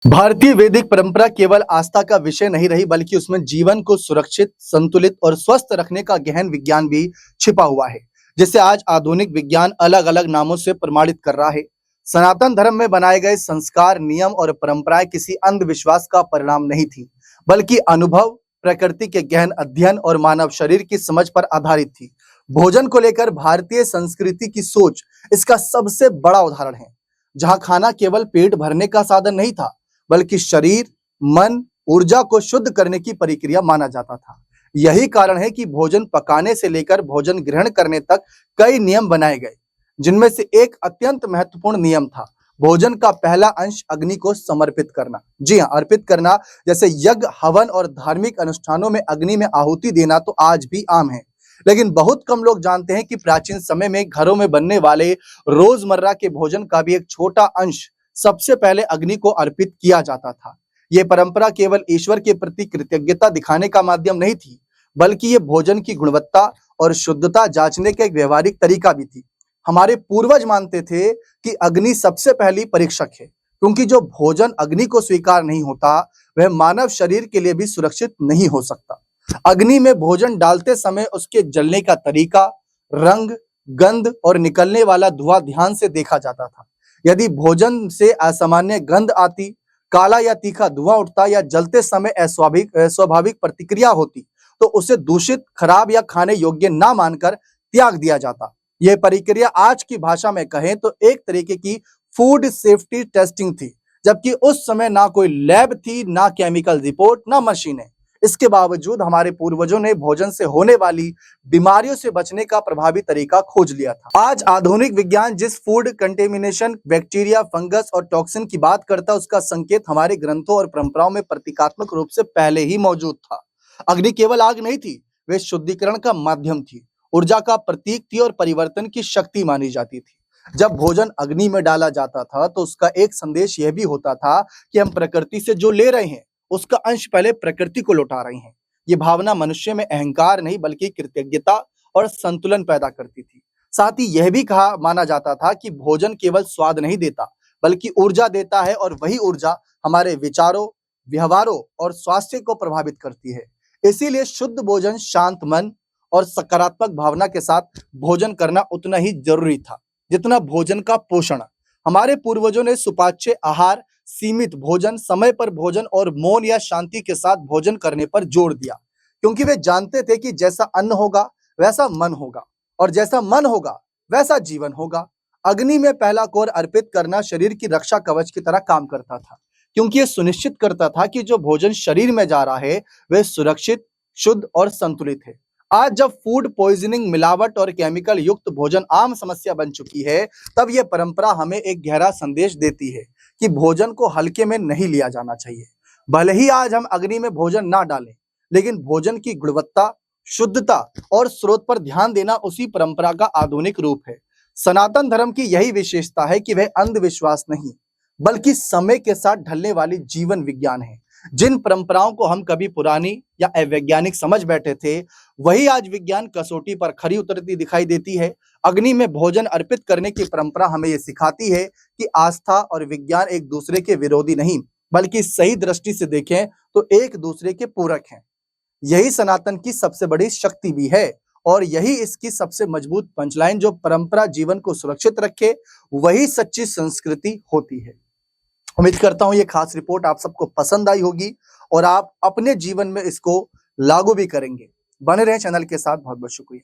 भारतीय वैदिक परंपरा केवल आस्था का विषय नहीं रही, बल्कि उसमें जीवन को सुरक्षित, संतुलित और स्वस्थ रखने का गहन विज्ञान भी छिपा हुआ है, जिसे आज आधुनिक विज्ञान अलग अलग नामों से प्रमाणित कर रहा है। सनातन धर्म में बनाए गए संस्कार, नियम और परंपराएं किसी अंधविश्वास का परिणाम नहीं थी, बल्कि अनुभव, प्रकृति के गहन अध्ययन और मानव शरीर की समझ पर आधारित थी। भोजन को लेकर भारतीय संस्कृति की सोच इसका सबसे बड़ा उदाहरण है, जहां खाना केवल पेट भरने का साधन नहीं था, बल्कि शरीर, मन, ऊर्जा को शुद्ध करने की प्रक्रिया माना जाता था। यही कारण है कि भोजन पकाने से लेकर भोजन ग्रहण करने तक कई नियम बनाए गए, जिनमें से एक अत्यंत महत्वपूर्ण नियम था भोजन का पहला अंश अग्नि को समर्पित करना। जी हाँ, अर्पित करना। जैसे यज्ञ, हवन और धार्मिक अनुष्ठानों में अग्नि में आहुति देना तो आज भी आम है, लेकिन बहुत कम लोग जानते हैं कि प्राचीन समय में घरों में बनने वाले रोजमर्रा के भोजन का भी एक छोटा अंश सबसे पहले अग्नि को अर्पित किया जाता था। यह परंपरा केवल ईश्वर के प्रति कृतज्ञता दिखाने का माध्यम नहीं थी, बल्कि ये भोजन की गुणवत्ता और शुद्धता जांचने का एक व्यवहारिक तरीका भी थी। हमारे पूर्वज मानते थे कि अग्नि सबसे पहली परीक्षक है, क्योंकि जो भोजन अग्नि को स्वीकार नहीं होता, वह मानव शरीर के लिए भी सुरक्षित नहीं हो सकता। अग्नि में भोजन डालते समय उसके जलने का तरीका, रंग, गंध और निकलने वाला धुआं ध्यान से देखा जाता था। यदि भोजन से असामान्य गंध आती, काला या तीखा धुआं उठता या जलते समय अस्वाभाविक प्रतिक्रिया होती, तो उसे दूषित, खराब या खाने योग्य ना मानकर त्याग दिया जाता। यह प्रक्रिया आज की भाषा में कहें तो एक तरीके की फूड सेफ्टी टेस्टिंग थी, जबकि उस समय ना कोई लैब थी, ना केमिकल रिपोर्ट, ना मशीनें। इसके बावजूद हमारे पूर्वजों ने भोजन से होने वाली बीमारियों से बचने का प्रभावी तरीका खोज लिया था। आज आधुनिक विज्ञान जिस फूड कंटेमिनेशन, बैक्टीरिया, फंगस और टॉक्सिन की बात करता है, उसका संकेत हमारे ग्रंथों और परंपराओं में प्रतीकात्मक रूप से पहले ही मौजूद था। अग्नि केवल आग नहीं थी, वे शुद्धिकरण का माध्यम थी, ऊर्जा का प्रतीक थी और परिवर्तन की शक्ति मानी जाती थी। जब भोजन अग्नि में डाला जाता था, तो उसका एक संदेश यह भी होता था कि हम प्रकृति से जो ले रहे हैं, उसका अंश पहले प्रकृति को लौटा रहे हैं। ये भावना मनुष्य में अहंकार नहीं, बल्कि कृतज्ञता और संतुलन पैदा करती थी। साथ ही यह भी कहा माना जाता था कि भोजन केवल स्वाद नहीं देता, बल्कि ऊर्जा देता है, और वही ऊर्जा हमारे विचारों, व्यवहारों और स्वास्थ्य को प्रभावित करती है। इसीलिए शुद्ध भोजन, शांत मन और सकारात्मक भावना के साथ भोजन करना उतना ही जरूरी था, जितना भोजन का पोषण। हमारे पूर्वजों ने सुपाच्य आहार, सीमित भोजन, समय पर भोजन और मौन या शांति के साथ भोजन करने पर जोर दिया, क्योंकि वे जानते थे कि जैसा अन्न होगा वैसा मन होगा, और जैसा मन होगा वैसा जीवन होगा। अग्नि में पहला कोर अर्पित करना शरीर की रक्षा कवच की तरह काम करता था, क्योंकि यह सुनिश्चित करता था कि जो भोजन शरीर में जा रहा है वह सुरक्षित, शुद्ध और संतुलित है। आज जब फूड पॉइजनिंग, मिलावट और केमिकल युक्त भोजन आम समस्या बन चुकी है, तब यह परंपरा हमें एक गहरा संदेश देती है कि भोजन को हल्के में नहीं लिया जाना चाहिए। भले ही आज हम अग्नि में भोजन ना डालें, लेकिन भोजन की गुणवत्ता, शुद्धता और स्रोत पर ध्यान देना उसी परंपरा का आधुनिक रूप है। सनातन धर्म की यही विशेषता है कि वह अंधविश्वास नहीं, बल्कि समय के साथ ढलने वाली जीवन विज्ञान है। जिन परंपराओं को हम कभी पुरानी या अवैज्ञानिक समझ बैठे थे, वही आज विज्ञान कसौटी पर खरी उतरती दिखाई देती है। अग्नि में भोजन अर्पित करने की परंपरा हमें यह सिखाती है कि आस्था और विज्ञान एक दूसरे के विरोधी नहीं, बल्कि सही दृष्टि से देखें तो एक दूसरे के पूरक हैं। यही सनातन की सबसे बड़ी शक्ति भी है, और यही इसकी सबसे मजबूत पंचलाइन, जो परंपरा जीवन को सुरक्षित रखे, वही सच्ची संस्कृति होती है। उम्मीद करता हूं ये खास रिपोर्ट आप सबको पसंद आई होगी और आप अपने जीवन में इसको लागू भी करेंगे। बने रहें चैनल के साथ। बहुत बहुत शुक्रिया।